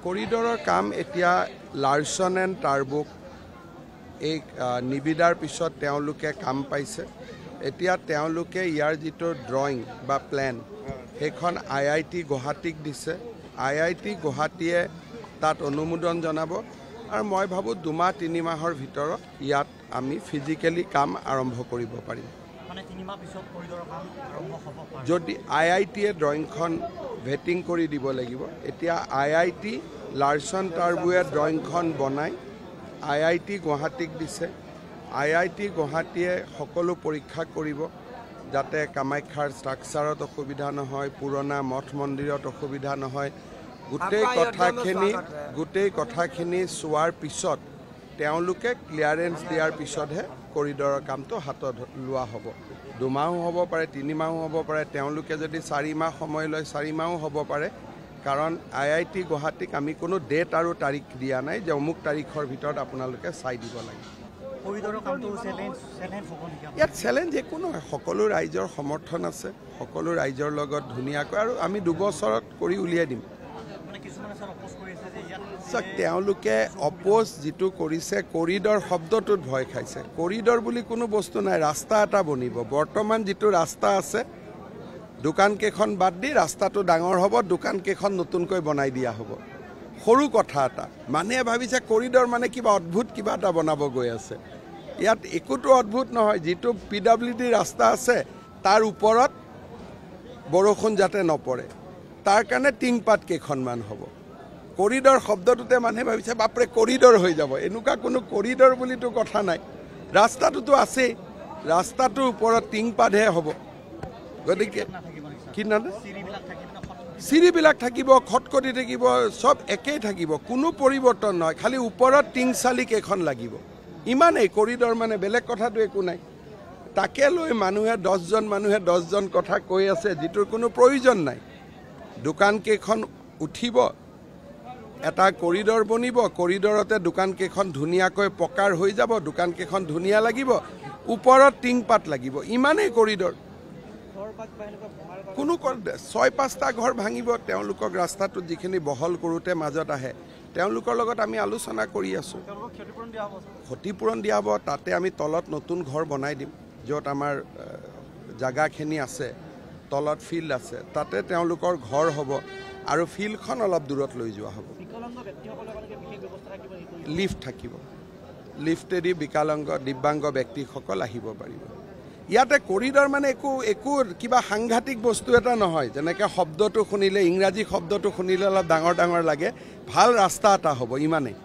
কৰিডৰৰ কাম এতিয়া Larsen and টাৰ্বুক এই নিবিদাৰ পিছত তেওঁলোকে কাম পাইছে। এতিয়া তেওঁলোকে ইয়াৰ যিটো ড্ৰয়িং বা প্লেন সেইখন IIT গুৱাহাটীক দিছে। IIT গুৱাহাটীয়ে তাত অনুমোদন জনাব আৰু মই ভাবোঁ 2-3 মাহৰ ভিতৰত ইয়াত আমি ফিজিকেলি কাম আৰম্ভ কৰিব পাৰিম। যদি IITয়ে ড্ৰয়িংখন ভেটিং কৰি দিব লাগিব। এতিয়া IIT লাৰ্চন টাৰ্বুৱে ড্ৰয়িংখন বনাই IIT গুৱাহাটীক দিছে। IIT গুৱাহাটীয়ে সকলো পৰীক্ষা কৰিব যাতে কামাখ্যাৰ ষ্ট্ৰাকচাৰত অসুবিধা নহয়, পুৰণা মঠ মন্দিৰত অসুবিধা নহয়। গোটেই কথাখিনি চোৱাৰ পিছত তেওঁলোকে ক্লিয়াৰেন্স দিয়াৰ পিছতহে কৰিডৰৰ কামটো হাতত লোৱা হ'ব। 2 মাহো হ'ব পাৰে, 3 মাহো হ'ব পাৰে। তেওঁলোকে যদি 4 মাহ সময় লয় 4 মাহো হ'ব পাৰে। কাৰণ IIT গুৱাহাটীক আমি কোনো ডেট আৰু তাৰিখ দিয়া নাই যে অমুক তাৰিখৰ ভিতৰত আপোনালোকে চাই দিব লাগে। ইয়াত চেলেঞ্জ একো নহয়, সকলো ৰাইজৰ সমৰ্থন আছে, সকলো ৰাইজৰ লগত ধুনীয়াকৈ আৰু আমি 2 বছৰত কৰি উলিয়াই দিম। তেওঁলোকে অপোজ যিটো কৰিছে কৰিডৰ শব্দটোত ভয় খাইছে। কৰিডৰ বুলি কোনো বস্তু নাই, ৰাস্তা এটা বনিব। বৰ্তমান যিটো ৰাস্তা আছে দোকানকেইখন বাদ দি ৰাস্তাটো ডাঙৰ হ'ব, দোকানকেইখন নতুনকৈ বনাই দিয়া হ'ব। সৰু কথা এটা, মানুহে ভাবিছে কৰিডৰ মানে কিবা অদ্ভুত কিবা এটা বনাব গৈ আছে। ইয়াত একোটো অদ্ভুত নহয়। যিটো PWD ৰাস্তা আছে তাৰ ওপৰত বৰষুণ যাতে নপৰে তাৰ কাৰণে টিংপাত কেইখনমান হ'ব। কৰিডৰ শব্দটোতে মানুহে ভাবিছে বাপৰে কৰিডৰ হৈ যাব। এনেকুৱা কোনো কৰিডৰ বুলিতো কথা নাই। ৰাস্তাটোতো আছেই, ৰাস্তাটোৰ ওপৰত টিংপাতহে হ'ব। গতিকে কি নানে চিৰিবিলাক থাকিব, খটখটি থাকিব, চব একেই থাকিব, কোনো পৰিৱৰ্তন নহয়। খালি ওপৰত টিংচালি কেইখন লাগিব, ইমানেই। কৰিডৰ মানে বেলেগ কথাটো একো নাই। তাকে লৈ মানুহে 10জন মানুহে 10জন কথা কৈ আছে যিটোৰ কোনো প্ৰয়োজন নাই। দোকানকেইখন উঠিব, এটা কৰিডৰ বনিব, কৰিডৰতে দোকানকেইখন ধুনীয়াকৈ পকাৰ হৈ যাব, দোকানকেইখন ধুনীয়া লাগিব, ওপৰত টিংপাত লাগিব, ইমানেই কৰিডৰ। কোনো 6-5টা ঘৰ ভাঙিব। তেওঁলোকক ৰাস্তাটোত যিখিনি বহল কৰোঁতে মাজত আহে তেওঁলোকৰ লগত আমি আলোচনা কৰি আছোঁ। ক্ষতিপূৰণ দিয়া হ'ব। তাতে আমি তলত নতুন ঘৰ বনাই দিম, য'ত আমাৰ জাগাখিনি আছে, তলত ফিল্ড আছে, তাতে তেওঁলোকৰ ঘৰ হ'ব আৰু ফিল্ডখন অলপ দূৰত লৈ যোৱা হ'ব। লিফ্ট থাকিব, লিফ্টেদি বিকলাংগ দিব্যাংগ ব্যক্তিসকল আহিব পাৰিব। ইয়াতে কৰিডৰ মানে একো কিবা সাংঘাতিক বস্তু এটা নহয়। যেনেকৈ শব্দটো শুনিলে, ইংৰাজী শব্দটো শুনিলে অলপ ডাঙৰ ডাঙৰ লাগে। ভাল ৰাস্তা এটা হ'ব, ইমানেই।